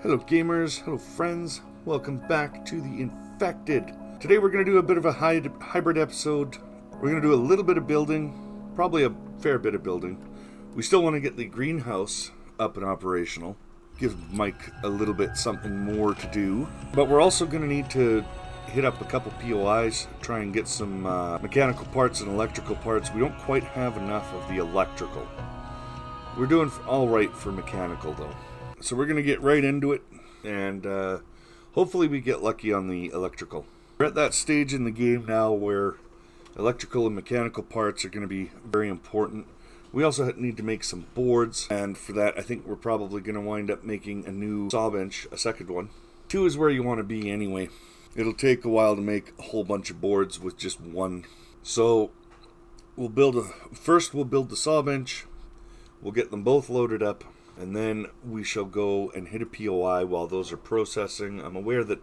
Hello gamers, hello friends, welcome back to The Infected. Today we're going to do a bit of a hybrid episode. We're going to do a little bit of building, probably a fair bit of building. We still want to get the greenhouse up and operational, give Mike a little bit something more to do. But we're also going to need to hit up a couple POIs, try and get some mechanical parts and electrical parts. We don't quite have enough of the electrical. We're doing all right for mechanical though. So we're going to get right into it, and hopefully we get lucky on the electrical. We're at that stage in the game now where electrical and mechanical parts are going to be very important. We also need to make some boards, and for that I think we're probably going to wind up making a new saw bench, a second one. 2 is where you want to be anyway. It'll take a while to make a whole bunch of boards with just one. So we'll build the saw bench, we'll get them both loaded up, and then we shall go and hit a POI while those are processing. I'm aware that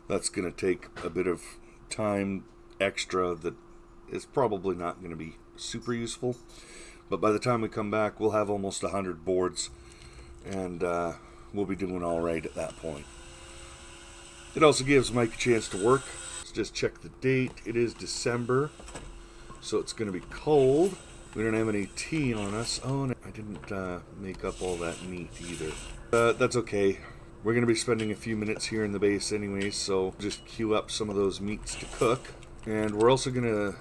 that's going to take a bit of time extra that is probably not going to be super useful. But by the time we come back, we'll have almost 100 boards, and we'll be doing all right at that point. It also gives Mike a chance to work. Let's just check the date. It is December, so it's going to be cold. We don't have any tea on us. Oh, and I didn't make up all that meat either. That's okay. We're going to be spending a few minutes here in the base anyway, so just queue up some of those meats to cook. And we're also going to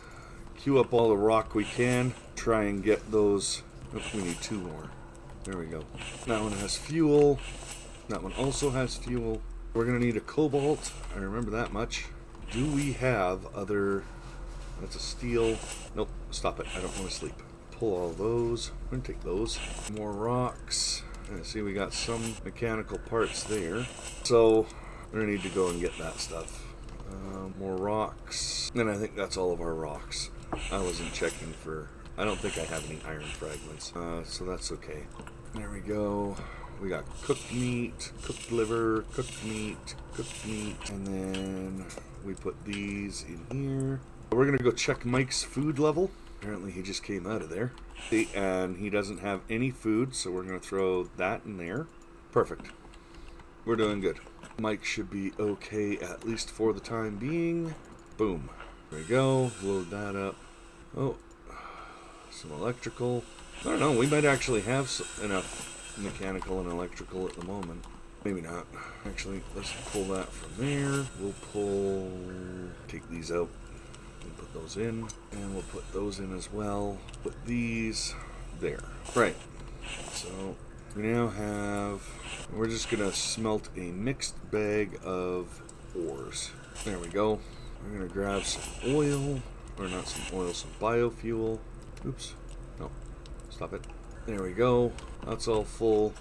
queue up all the rock we can. Try and get those. Oh, we need 2 more. There we go. That one has fuel. That one also has fuel. We're going to need a cobalt. I remember that much. Do we have other... That's a steel. Nope, stop it. I don't want to sleep. Pull all those. We're going to take those. More rocks. And see, we got some mechanical parts there. So, we're going to need to go and get that stuff. More rocks. And I think that's all of our rocks. I wasn't checking for... I don't think I have any iron fragments. So that's okay. There we go. We got cooked meat, cooked liver, cooked meat, and then we put these in here. We're going to go check Mike's food level. Apparently he just came out of there. And he doesn't have any food, so we're going to throw that in there. Perfect. We're doing good. Mike should be okay, at least for the time being. Boom. There we go. Load that up. Oh, some electrical. I don't know, we might actually have enough mechanical and electrical at the moment. Maybe not. Actually, let's pull that from there. We'll take these out. We'll put those in, and we'll put those in as well. Put these there. Right. So we now have... We're just going to smelt a mixed bag of ores. There we go. We're going to grab some oil. Or not some oil, some biofuel. Oops. No. Stop it. There we go. That's all full.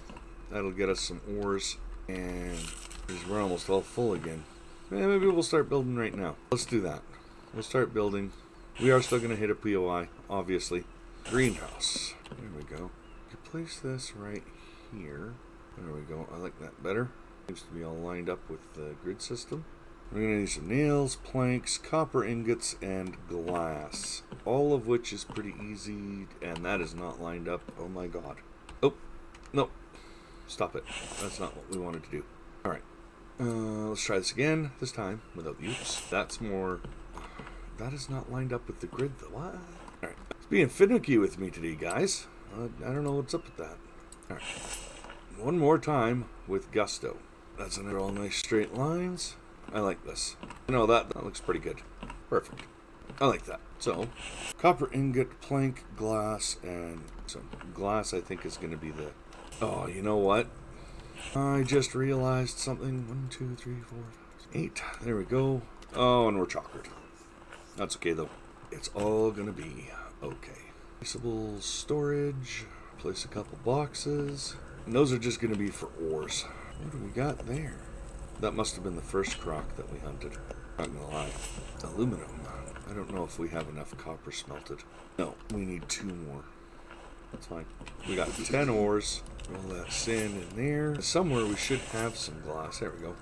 That'll get us some ores. And we're almost all full again. Maybe we'll start building right now. Let's do that. We'll start building. We are still going to hit a POI, obviously. Greenhouse. There we go. You place this right here. There we go. I like that better. Seems to be all lined up with the grid system. We're going to need some nails, planks, copper ingots, and glass. All of which is pretty easy, and that is not lined up. Oh my god. Oh, no. Stop it. That's not what we wanted to do. Alright. Let's try this again. This time, without the oops. That's more... That is not lined up with the grid, though. What? Alright. It's being finicky with me today, guys. I don't know what's up with that. Alright. One more time with gusto. That's another all nice straight lines. I like this. No, that looks pretty good. Perfect. I like that. So, copper ingot, plank, glass, and some glass I think is going to be the... Oh, you know what? I just realized something. 1, 2, 3, 4, 5, 8. There we go. Oh, and we're chocolate. That's okay, though. It's all going to be okay. Placeable storage. Place a couple boxes. And those are just going to be for ores. What do we got there? That must have been the first croc that we hunted. Not gonna lie. Aluminum. I don't know if we have enough copper smelted. No, we need 2 more. That's fine. We got 10 ores. Roll that sand in there. Somewhere we should have some glass. There we go.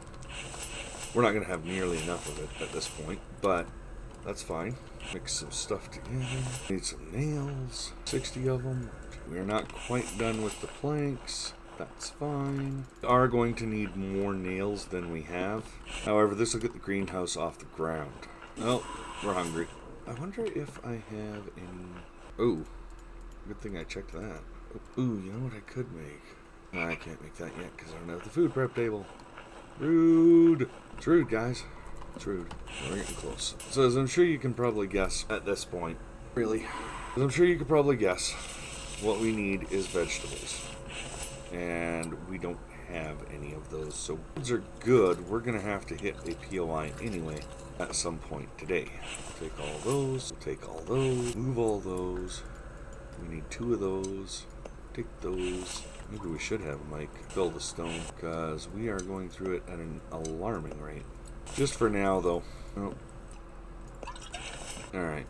We're not gonna have nearly enough of it at this point, but that's fine. Mix some stuff together. Need some nails. 60 of them. We are not quite done with the planks. That's fine. We are going to need more nails than we have. However, this will get the greenhouse off the ground. Oh, we're hungry. I wonder if I have any... Oh, good thing I checked that. Ooh, you know what I could make? No, I can't make that yet because I don't have the food prep table. Rude. It's rude, guys. It's rude. We're getting close. So as I'm sure you can probably guess at this point, really, as I'm sure you can probably guess, what we need is vegetables. And we don't have any of those. So those are good. We're going to have to hit a POI anyway at some point today. We'll take all those. We'll take all those. Move all those. We need 2 of those. Take those. Maybe we should have Mike build the stone because we are going through it at an alarming rate. Just for now, though. Oh. Alright.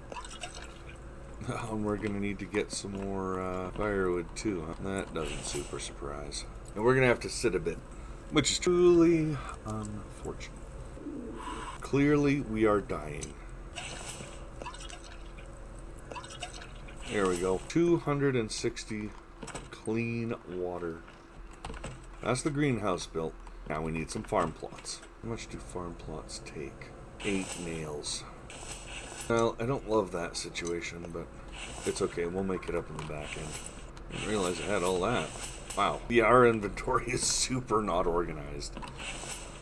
And we're going to need to get some more firewood, too. Huh? That doesn't super surprise. And we're going to have to sit a bit, which is truly unfortunate. Clearly, we are dying. There we go. 260 clean water. That's the greenhouse built. Now we need some farm plots. How much do farm plots take? 8 nails. Well, I don't love that situation, but it's okay. We'll make it up in the back end. I didn't realize I had all that. Wow. Yeah, our inventory is super not organized.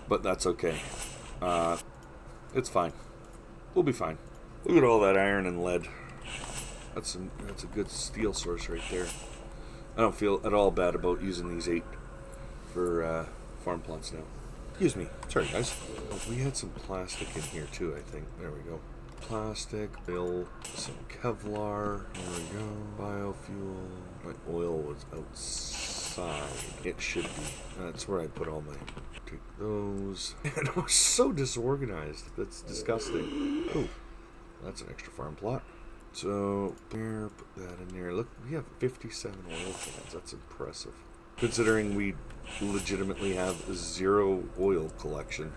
But that's okay. It's fine. We'll be fine. Look at all that iron and lead. That's a good steel source right there. I don't feel at all bad about using these 8 for farm plots now. Excuse me. Sorry, guys. We had some plastic in here, too, I think. There we go. Plastic, build some Kevlar. There we go. Biofuel. My oil was outside. It should be. That's where I put all my... Take those. And it was so disorganized. That's disgusting. Oh, that's an extra farm plot. So, there, put that in there. Look, we have 57 oil cans. That's impressive. Considering we legitimately have 0 oil collection.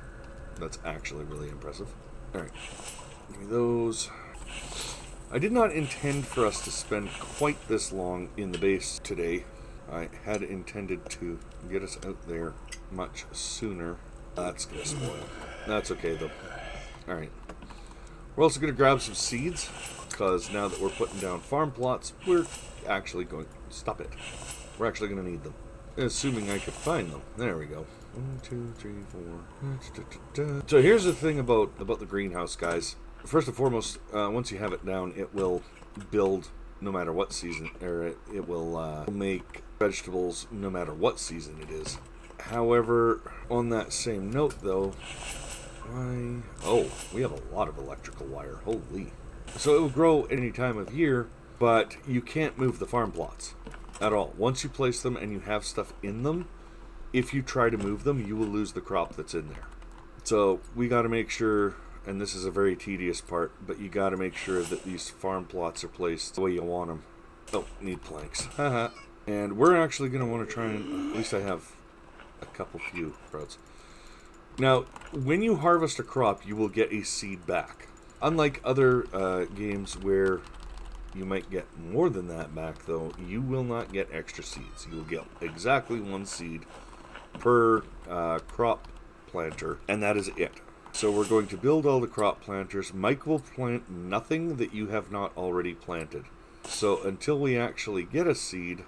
That's actually really impressive. Alright. Give me those. I did not intend for us to spend quite this long in the base today. I had intended to get us out there much sooner. That's going to spoil. That's okay, though. Alright. We're also going to grab some seeds, because now that we're putting down farm plots, we're actually going... Stop it. We're actually going to need them. Assuming I could find them. There we go. 1, 2, 3, 4. So here's the thing about the greenhouse, guys. First and foremost, once you have it down, it will build no matter what season, or it will make vegetables no matter what season it is. However, on that same note, though, oh, we have a lot of electrical wire. Holy. So it will grow any time of year, but you can't move the farm plots at all. Once you place them and you have stuff in them, if you try to move them, you will lose the crop that's in there. So we got to make sure, and this is a very tedious part, but you got to make sure that these farm plots are placed the way you want them. Oh, need planks. Haha. And we're actually going to want to try and, at least I have a couple few sprouts. Now, when you harvest a crop, you will get a seed back. Unlike other games where you might get more than that back, though, you will not get extra seeds. You will get exactly 1 seed per crop planter, and that is it. So we're going to build all the crop planters. Mike will plant nothing that you have not already planted. So until we actually get a seed,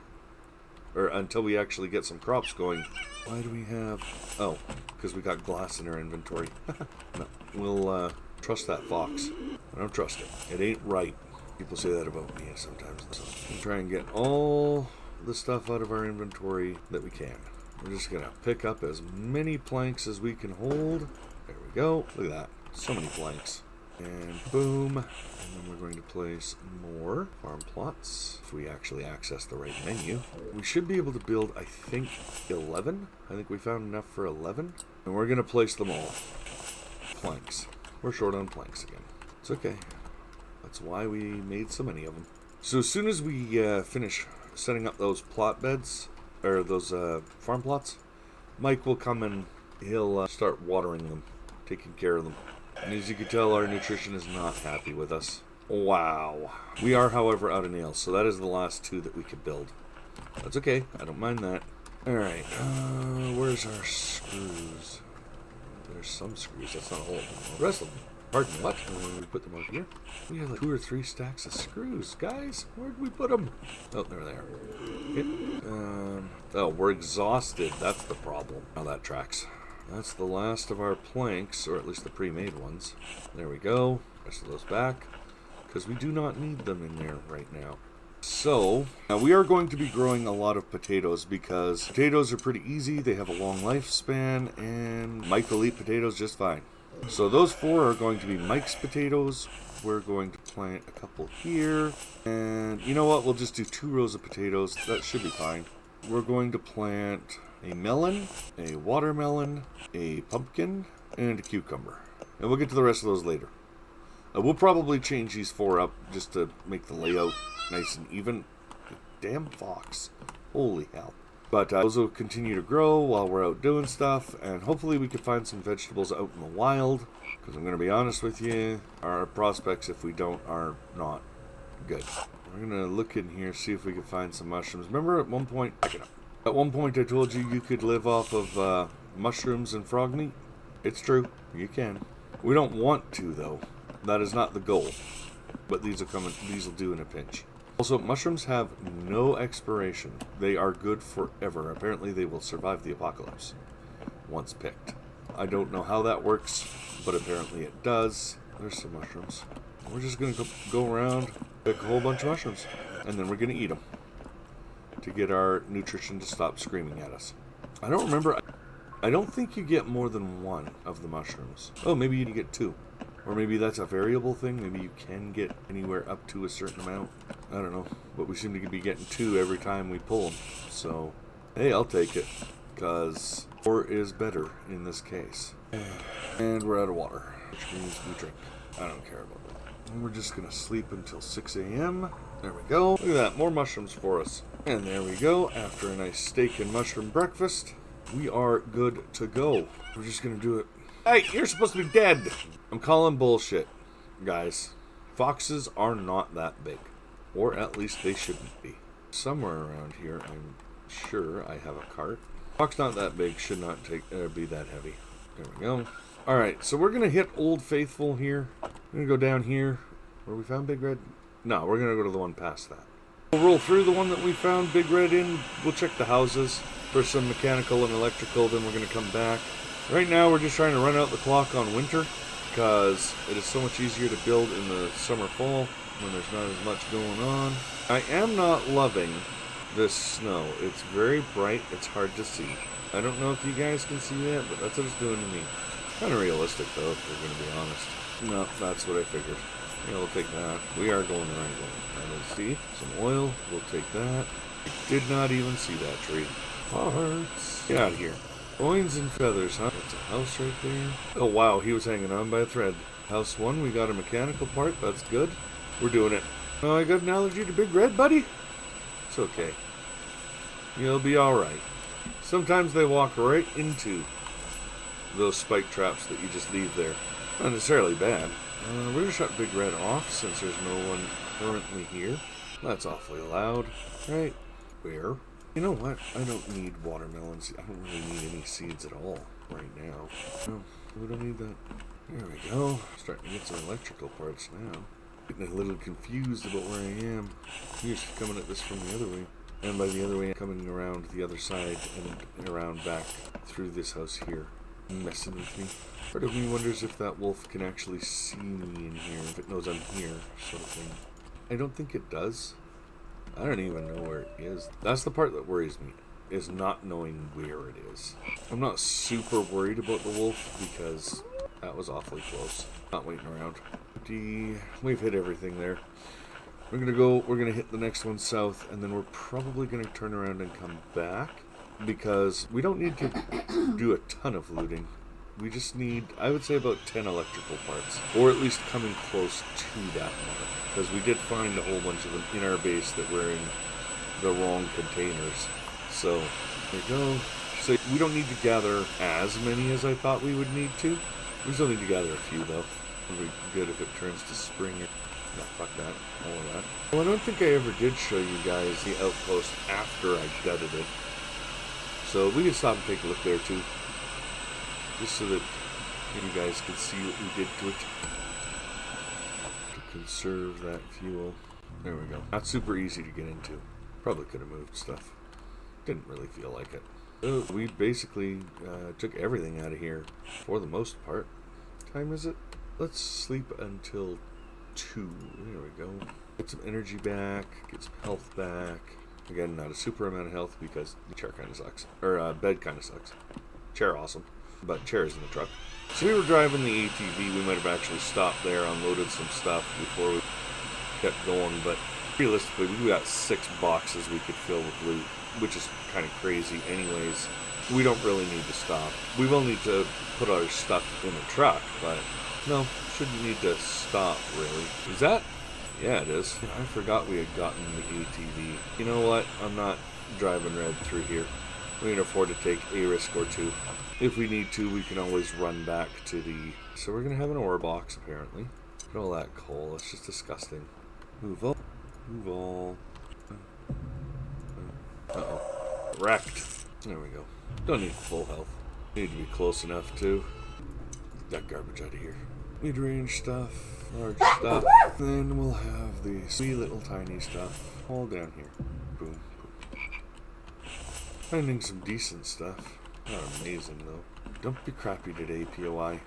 or until we actually get some crops going, why do we have... Oh, because we got glass in our inventory. No, we'll trust that fox. I don't trust it. It ain't right. People say that about me sometimes. So we'll try and get all the stuff out of our inventory that we can. We're just going to pick up as many planks as we can hold. There we go. Look at that. So many planks. And boom. And then we're going to place more farm plots. If we actually access the right menu. We should be able to build, I think, 11. I think we found enough for 11. And we're going to place them all. Planks. We're short on planks again. It's okay. That's why we made so many of them. So as soon as we finish setting up those plot beds, or those farm plots, Mike will come and he'll start watering them, taking care of them. And as you can tell, our nutrition is not happy with us. Wow. We are, however, out of nails, so that is the last 2 that we could build. That's okay. I don't mind that. Alright, where's our screws? There's some screws, that's not a whole the rest of them. Pardon me, what? We put them over here. We have like 2 or 3 stacks of screws. Guys, where'd we put them? Oh, there they are. Okay. Oh, we're exhausted. That's the problem. Now that tracks. That's the last of our planks, or at least the pre-made ones. There we go. Rest of those back, because we do not need them in there right now. So, now we are going to be growing a lot of potatoes, because potatoes are pretty easy, they have a long lifespan, and Mike will eat potatoes just fine. So those 4 are going to be Mike's potatoes. We're going to plant a couple here, and you know what, we'll just do 2 rows of potatoes, that should be fine. We're going to plant a melon, a watermelon, a pumpkin, and a cucumber. And we'll get to the rest of those later. We'll probably change these 4 up just to make the layout nice and even. Damn fox. Holy hell. But those will continue to grow while we're out doing stuff, and hopefully we can find some vegetables out in the wild, because I'm going to be honest with you, our prospects, if we don't, are not good. We're going to look in here, see if we can find some mushrooms. Remember at one point, I told you you could live off of mushrooms and frog meat? It's true, you can. We don't want to, though. That is not the goal. But these will do in a pinch. Also, mushrooms have no expiration. They are good forever. Apparently they will survive the apocalypse once picked. I don't know how that works, but apparently it does. There's some mushrooms. We're just going to go around, pick a whole bunch of mushrooms, and then we're going to eat them to get our nutrition to stop screaming at us. I don't remember. I don't think you get more than 1 of the mushrooms. Oh, maybe you get 2. Or maybe that's a variable thing. Maybe you can get anywhere up to a certain amount. I don't know. But we seem to be getting 2 every time we pull them. So, hey, I'll take it. Because 4 is better in this case. And we're out of water, which means we drink. I don't care about that. And we're just going to sleep until 6 a.m. There we go. Look at that. More mushrooms for us. And there we go. After a nice steak and mushroom breakfast, we are good to go. We're just going to do it. Hey, you're supposed to be dead. I'm calling bullshit, guys. Foxes are not that big. Or at least they shouldn't be. Somewhere around here, I'm sure I have a cart. Fox not that big, should not be that heavy. There we go. Alright, so we're going to hit Old Faithful here. We're going to go down here. Where we found Big Red? No, we're going to go to the one past that. We'll roll through the one that we found Big Red in. We'll check the houses for some mechanical and electrical, then we're going to come back. Right now we're just trying to run out the clock on winter, because it is so much easier to build in the summer fall when there's not as much going on. I am not loving this snow. It's very bright, it's hard to see. I don't know if you guys can see that, but that's what it's doing to me. Kind of realistic though, if we're going to be honest. No, that's what I figured. Yeah, we'll take that. We are going the right way. Let's see, some oil, we'll take that. I did not even see that tree. Parts. Get out of here. Coins and feathers, huh? That's a house right there. Oh wow, he was hanging on by a thread. House 1, we got a mechanical part, that's good. We're doing it. Oh, I got an allergy to Big Red, buddy? It's okay. You'll be alright. Sometimes they walk right into those spike traps that you just leave there. Not necessarily bad. We're going to shut Big Red off since there's no one currently here. That's awfully loud. Right? Where? You know what? I don't need watermelons. I don't really need any seeds at all right now. No, we don't need that. There we go. Starting to get some electrical parts now. Getting a little confused about where I am. I'm used to coming at this from the other way. And by the other way, coming around the other side and around back through this house here. Messing with me. Part of me wonders if that wolf can actually see me in here, if it knows I'm here, sort of thing. I don't think it does. I don't even know where it is. That's the part that worries me, is not knowing where it is. I'm not super worried about the wolf because that was awfully close. Not waiting around. We've hit everything there. We're gonna hit the next one south, and then we're probably gonna turn around and come back because we don't need to do a ton of looting. We just need, I would say, about 10 electrical parts, or at least coming close to that mark, because we did find a whole bunch of them in our base that were in the wrong containers. So there you go. So we don't need to gather as many as I thought we would need to. We still need to gather a few though. It'll be good if it turns to spring. No, fuck that. All of that. Well, I don't think I ever did show you guys the outpost after I gutted it. So we can stop and take a look there too. Just so that you guys can see what we did to it. To conserve that fuel. There we go. Not super easy to get into. Probably could have moved stuff. Didn't really feel like it. So we basically took everything out of here for the most part. What time is it? Let's sleep until 2. There we go. Get some energy back. Get some health back. Again, not a super amount of health because the chair kind of sucks. Or bed kind of sucks. Chair awesome. But chair's in the truck. So we were driving the ATV. We might have actually stopped there, unloaded some stuff before we kept going. But realistically, we got 6 boxes we could fill with loot, which is kind of crazy anyways. We don't really need to stop. We will need to put our stuff in the truck, but no, shouldn't need to stop really. Is that? Yeah, it is. I forgot we had gotten the ATV. You know what? I'm not driving red through here. We can afford to take a risk or two. If we need to, we can always run back to the... So we're going to have an ore box, apparently. Look at all that coal. It's just disgusting. Move on. Move on. Uh-oh. Wrecked. There we go. Don't need full health. Need to be close enough to get that garbage out of here. Mid-range stuff, large stuff. Then we'll have the sweet little tiny stuff all down here. Boom, boom. Finding some decent stuff. Not amazing though. Don't be crappy today, POI.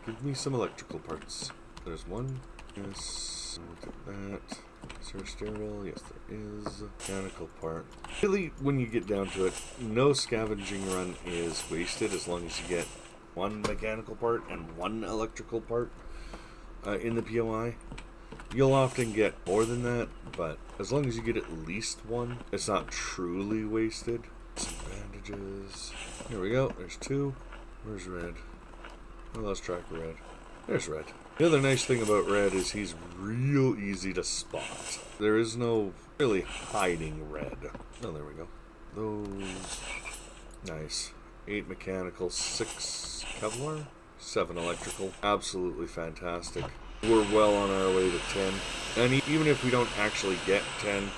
Give me some electrical parts. There's one. Yes. Look at that. Is there a stairwell? Yes, there is. Mechanical part. Really, when you get down to it, no scavenging run is wasted as long as you get 1 mechanical part and 1 electrical part in the POI. You'll often get more than that, but as long as you get at least 1, it's not truly wasted. Some bandages. Here we go. There's 2. Where's red? I lost track of red. There's red. The other nice thing about red is he's real easy to spot. There is no really hiding red. Oh, there we go. Those. Nice. 8 mechanical, 6 Kevlar, 7 electrical. Absolutely fantastic. We're well on our way to 10. And even if we don't actually get 10,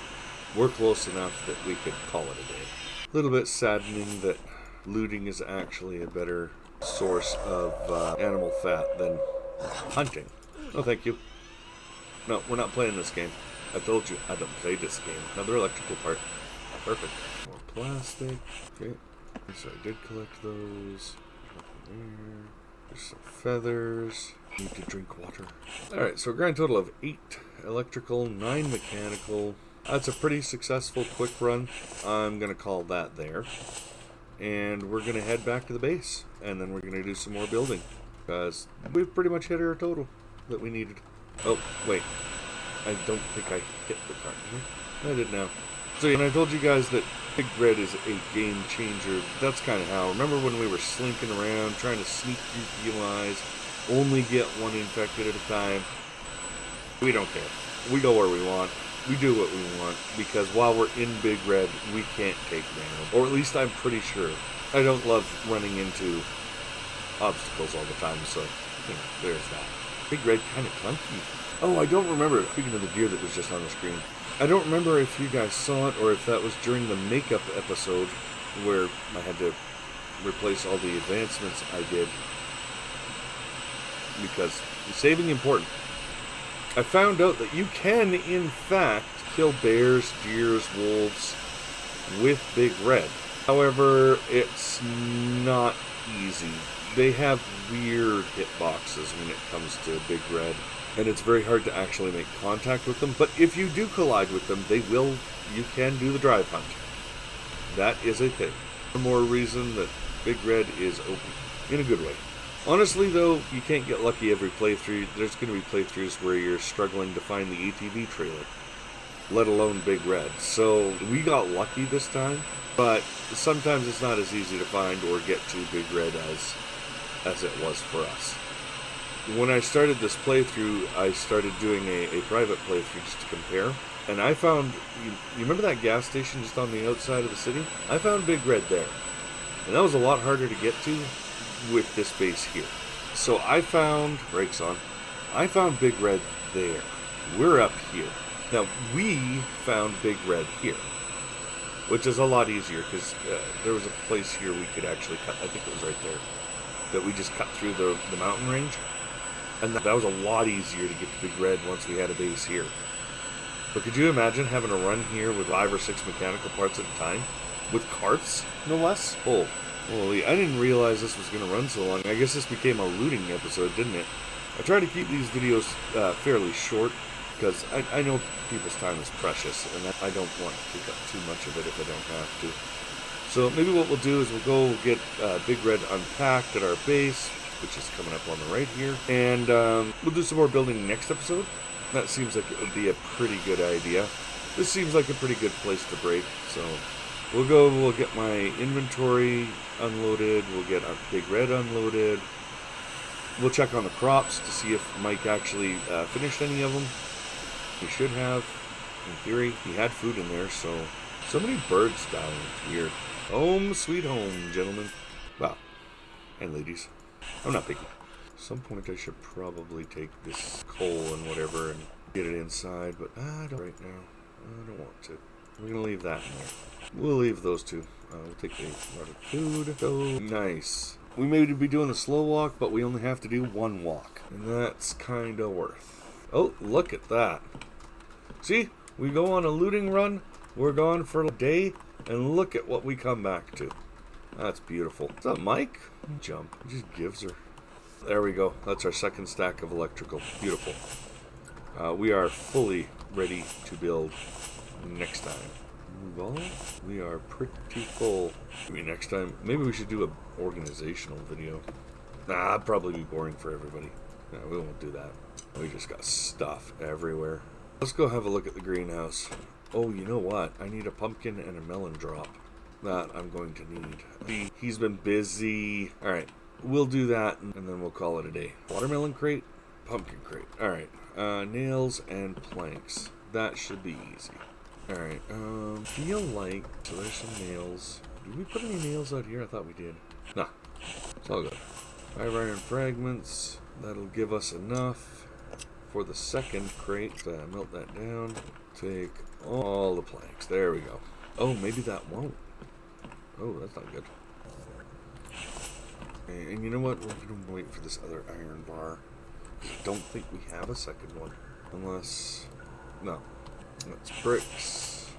we're close enough that we could call it a day. A little bit saddening that looting is actually a better source of animal fat than hunting. No, thank you. No, we're not playing this game. I told you, I don't play this game. Another electrical part. Perfect. More plastic. Okay. So I did collect those. Nothing there. There's some feathers. Need to drink water. Alright, so a grand total of 8 electrical, 9 mechanical. That's a pretty successful quick run. I'm going to call that there. And we're going to head back to the base. And then we're going to do some more building. Because we've pretty much hit our total that we needed. Oh, wait. I don't think I hit the cart. I did now. So, and I told you guys that Big Red is a game changer. That's kind of how. Remember when we were slinking around, trying to sneak through POIs, only get 1 infected at a time? We don't care. We go where we want. We do what we want. Because while we're in Big Red, we can't take damage. Or at least I'm pretty sure. I don't love running into obstacles all the time, so, you know, there's that. Big Red kind of clunky. Oh, I don't remember. Speaking of the deer that was just on the screen, I don't remember if you guys saw it or if that was during the makeup episode where I had to replace all the advancements I did because saving important. I found out that you can, in fact, kill bears, deers, wolves with Big Red. However, it's not easy. They have weird hitboxes when it comes to Big Red, and it's very hard to actually make contact with them. But if you do collide with them, you can do the drive hunt. That is a thing. One more reason that Big Red is OP, in a good way. Honestly, though, you can't get lucky every playthrough. There's going to be playthroughs where you're struggling to find the ATV trailer, let alone Big Red. So we got lucky this time, but sometimes it's not as easy to find or get to Big Red as it was for us. When I started this playthrough, I started doing a private playthrough just to compare. And I found, you remember that gas station just on the outside of the city? I found Big Red there. And that was a lot harder to get to with this base here. So I found, brakes on, I found Big Red there. We're up here. Now, we found Big Red here. which is a lot easier because there was a place here we could actually cut. I think it was right there that we just cut through the mountain range, and that was a lot easier to get to Big Red once we had a base here. But could you imagine having a run here with 5 or 6 mechanical parts at a time? With carts, no less? Oh, holy, I didn't realize this was going to run so long. I guess this became a looting episode, didn't it? I try to keep these videos fairly short, because I know people's time is precious, and I don't want to take up too much of it if I don't have to. So maybe what we'll do is we'll go get Big Red unpacked at our base, which is coming up on the right here, and we'll do some more building next episode. That seems like it would be a pretty good idea. This seems like a pretty good place to break, so we'll get my inventory unloaded, we'll get our Big Red unloaded, we'll check on the crops to see if Mike actually finished any of them. He should have, in theory. He had food in there, so many birds dying, it's weird. Home sweet home, gentlemen. Well, and ladies. I'm not picky. At some point I should probably take this coal and whatever and get it inside, but I don't right now. I don't want to. We're going to leave that in there. We'll leave those two. We'll take the rotted food. Oh, nice. We may be doing a slow walk, but we only have to do 1 walk. And that's kind of worth. Oh, look at that. See? We go on a looting run. We're gone for a day. And look at what we come back to. That's beautiful. What's up, Mike? Jump. He just gives her. There we go. That's our second stack of electrical. Beautiful. We are fully ready to build next time. Well, we are pretty full. Maybe next time, maybe we should do an organizational video. Nah, it'd probably be boring for everybody. Nah, we won't do that. We just got stuff everywhere. Let's go have a look at the greenhouse. Oh, you know what? I need a pumpkin and a melon drop. That I'm going to need. He's been busy. Alright, we'll do that and then we'll call it a day. Watermelon crate, pumpkin crate. Alright, nails and planks. That should be easy. Alright, feel like, so there's some nails. Did we put any nails out here? I thought we did. Nah, it's all good. 5 iron fragments. That'll give us enough for the second crate. Melt that down. Take all the planks. There we go. Oh, maybe that won't. Oh, that's not good. And you know what? We're going to wait for this other iron bar. I don't think we have a second one. Unless... No. That's bricks.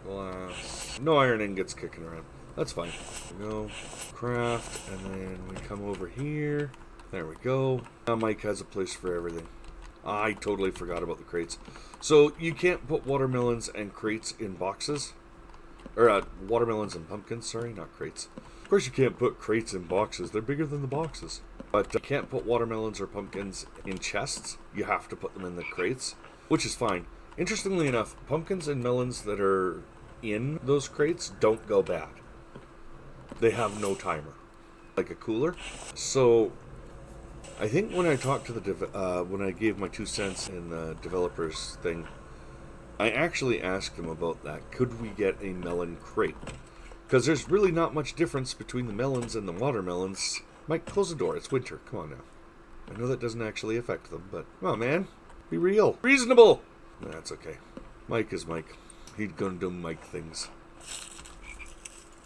Glass. No iron ingots kicking around. That's fine. We go. Craft. And then we come over here. There we go. Now Mike has a place for everything. I totally forgot about the crates. So you can't put watermelons and crates in boxes. Or watermelons and pumpkins, sorry, not crates. Of course you can't put crates in boxes. They're bigger than the boxes. But you can't put watermelons or pumpkins in chests. You have to put them in the crates, which is fine. Interestingly enough, pumpkins and melons that are in those crates don't go bad. They have no timer. Like a cooler. So I think when I talked to the when I gave my 2 cents in the developers thing, I actually asked them about that. Could we get a melon crate? Because there's really not much difference between the melons and the watermelons. Mike, close the door. It's winter. Come on now. I know that doesn't actually affect them, but come on, man. Be real. Reasonable. That's okay. Mike is Mike. He's gonna do Mike things.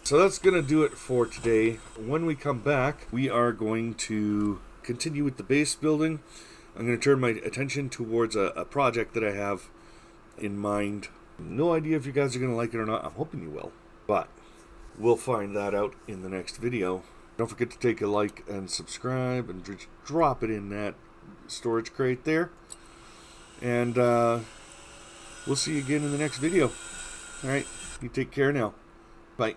So that's gonna do it for today. When we come back, we are going to continue with the base building. I'm going to turn my attention towards a project that I have in mind. No idea if you guys are going to like it or not. I'm hoping you will. But we'll find that out in the next video. Don't forget to take a like and subscribe and drop it in that storage crate there. And we'll see you again in the next video. Alright, you take care now. Bye.